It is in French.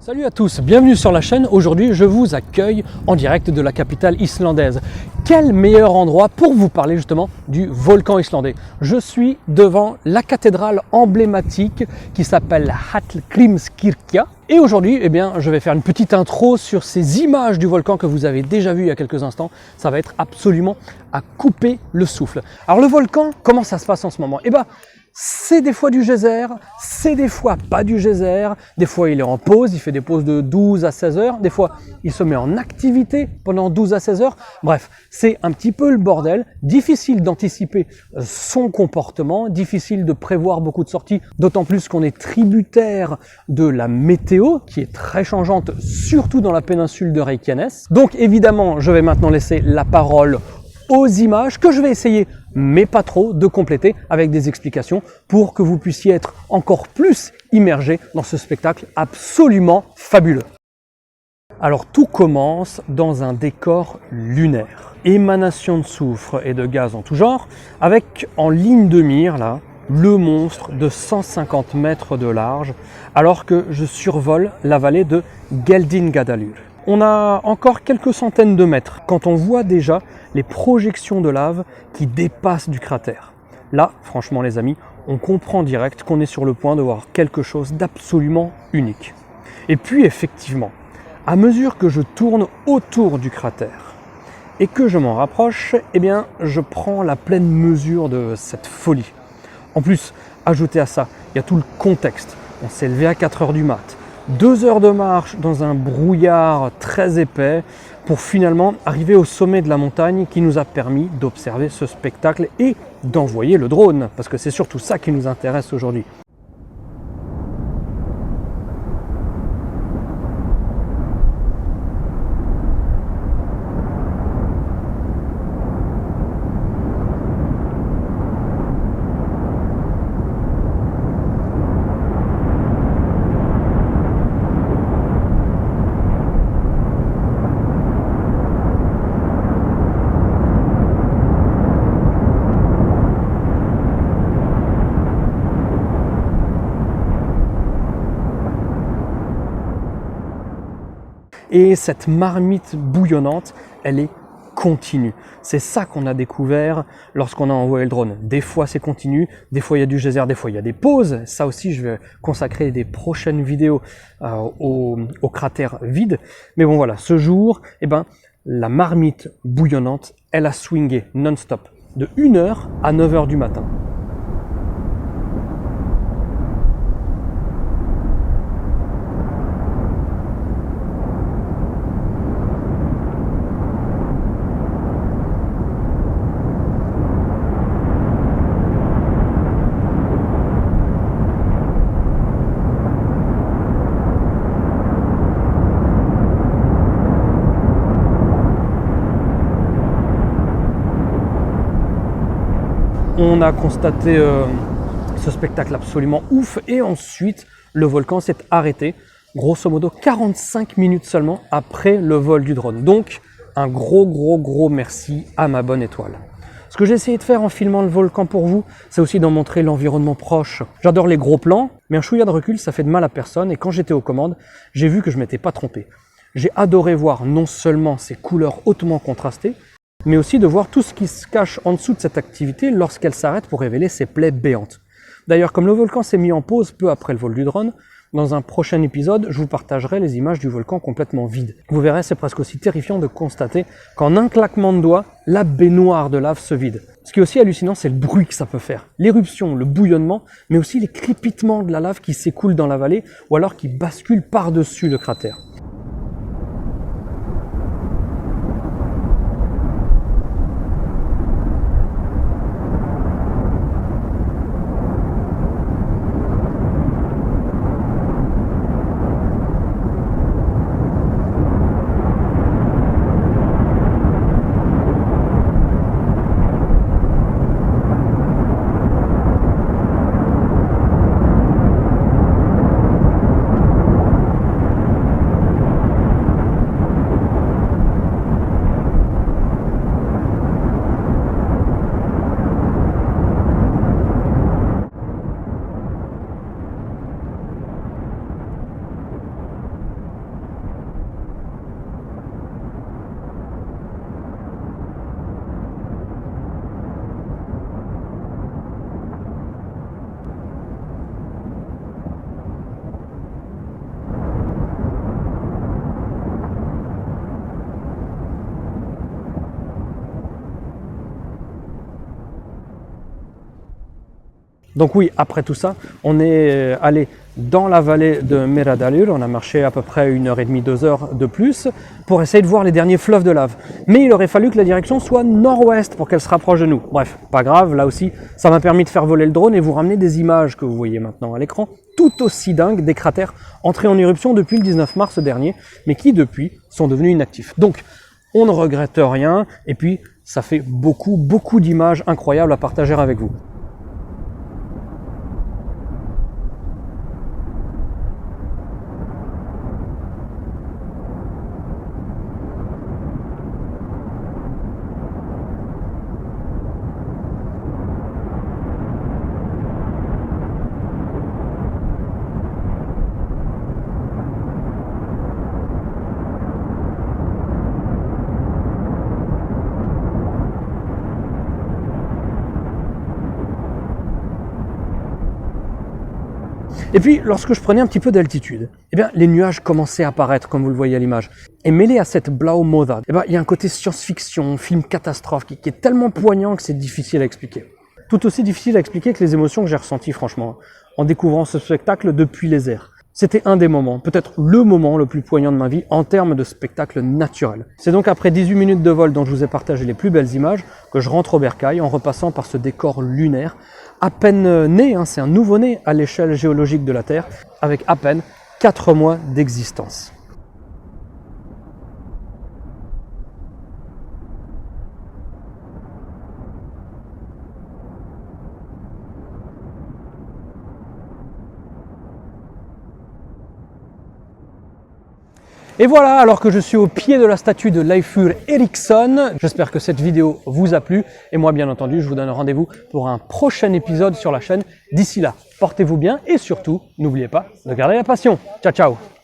Salut à tous, bienvenue sur la chaîne. Aujourd'hui, je vous accueille en direct de la capitale islandaise. Quel meilleur endroit pour vous parler justement du volcan islandais. Je suis devant la cathédrale emblématique qui s'appelle Hallgrímskirkja. Et aujourd'hui, je vais faire une petite intro sur ces images du volcan que vous avez déjà vues il y a quelques instants. Ça va être absolument à couper le souffle. Alors le volcan, comment ça se passe en ce moment? C'est des fois du geyser, c'est des fois pas du geyser, des fois il est en pause, il fait des pauses de 12 à 16 heures, des fois il se met en activité pendant 12 à 16 heures. Bref, c'est un petit peu le bordel, difficile d'anticiper son comportement, difficile de prévoir beaucoup de sorties, d'autant plus qu'on est tributaire de la météo qui est très changeante, surtout dans la péninsule de Reykjanes. Donc évidemment, je vais maintenant laisser la parole aux images que je vais essayer, mais pas trop, de compléter avec des explications pour que vous puissiez être encore plus immergé dans ce spectacle absolument fabuleux. Alors tout commence dans un décor lunaire. Émanation de soufre et de gaz en tout genre, avec en ligne de mire là, le monstre de 150 mètres de large, alors que je survole la vallée de Geldingadalur. On a encore quelques centaines de mètres quand on voit déjà les projections de lave qui dépassent du cratère. Là, franchement les amis, on comprend direct qu'on est sur le point de voir quelque chose d'absolument unique. Et puis effectivement, à mesure que je tourne autour du cratère et que je m'en rapproche, je prends la pleine mesure de cette folie. En plus, ajoutez à ça, il y a tout le contexte. On s'est levé à 4 heures du mat'. 2 heures de marche dans un brouillard très épais pour finalement arriver au sommet de la montagne qui nous a permis d'observer ce spectacle et d'envoyer le drone, parce que c'est surtout ça qui nous intéresse aujourd'hui. Et cette marmite bouillonnante, elle est continue. C'est ça qu'on a découvert lorsqu'on a envoyé le drone. Des fois c'est continu, des fois il y a du geyser, des fois il y a des pauses. Ça aussi je vais consacrer des prochaines vidéos au cratère vide. Mais bon voilà, ce jour, la marmite bouillonnante, elle a swingé non-stop de 1h à 9h du matin. On a constaté ce spectacle absolument ouf et ensuite le volcan s'est arrêté, grosso modo 45 minutes seulement après le vol du drone. Donc un gros merci à ma bonne étoile. Ce que j'ai essayé de faire en filmant le volcan pour vous, c'est aussi d'en montrer l'environnement proche. J'adore les gros plans, mais un chouïa de recul, ça fait de mal à personne et quand j'étais aux commandes, j'ai vu que je m'étais pas trompé. J'ai adoré voir non seulement ces couleurs hautement contrastées, mais aussi de voir tout ce qui se cache en dessous de cette activité lorsqu'elle s'arrête pour révéler ses plaies béantes. D'ailleurs, comme le volcan s'est mis en pause peu après le vol du drone, dans un prochain épisode, je vous partagerai les images du volcan complètement vide. Vous verrez, c'est presque aussi terrifiant de constater qu'en un claquement de doigts, la baignoire de lave se vide. Ce qui est aussi hallucinant, c'est le bruit que ça peut faire. L'éruption, le bouillonnement, mais aussi les crépitements de la lave qui s'écoule dans la vallée ou alors qui bascule par-dessus le cratère. Donc oui, après tout ça, on est allé dans la vallée de Meradalur, on a marché à peu près 1h30, 2 heures de plus pour essayer de voir les derniers fleuves de lave. Mais il aurait fallu que la direction soit nord-ouest pour qu'elle se rapproche de nous. Bref, pas grave, là aussi, ça m'a permis de faire voler le drone et vous ramener des images que vous voyez maintenant à l'écran, tout aussi dingues, des cratères entrés en éruption depuis le 19 mars dernier, mais qui depuis sont devenus inactifs. Donc, on ne regrette rien, et puis ça fait beaucoup d'images incroyables à partager avec vous. Et puis, lorsque je prenais un petit peu d'altitude, eh bien, les nuages commençaient à apparaître, comme vous le voyez à l'image. Et mêlé à cette Blau Moda, eh bien, il y a un côté science-fiction, film catastrophe, qui est tellement poignant que c'est difficile à expliquer. Tout aussi difficile à expliquer que les émotions que j'ai ressenties, franchement, en découvrant ce spectacle depuis les airs. C'était un des moments, peut-être le moment le plus poignant de ma vie en termes de spectacle naturel. C'est donc après 18 minutes de vol dont je vous ai partagé les plus belles images que je rentre au bercail en repassant par ce décor lunaire, à peine né, c'est un nouveau-né à l'échelle géologique de la Terre, avec à peine 4 mois d'existence. Et voilà, alors que je suis au pied de la statue de Leifur Eriksson, j'espère que cette vidéo vous a plu. Et moi, bien entendu, je vous donne rendez-vous pour un prochain épisode sur la chaîne. D'ici là, portez-vous bien et surtout, n'oubliez pas de garder la passion. Ciao, ciao!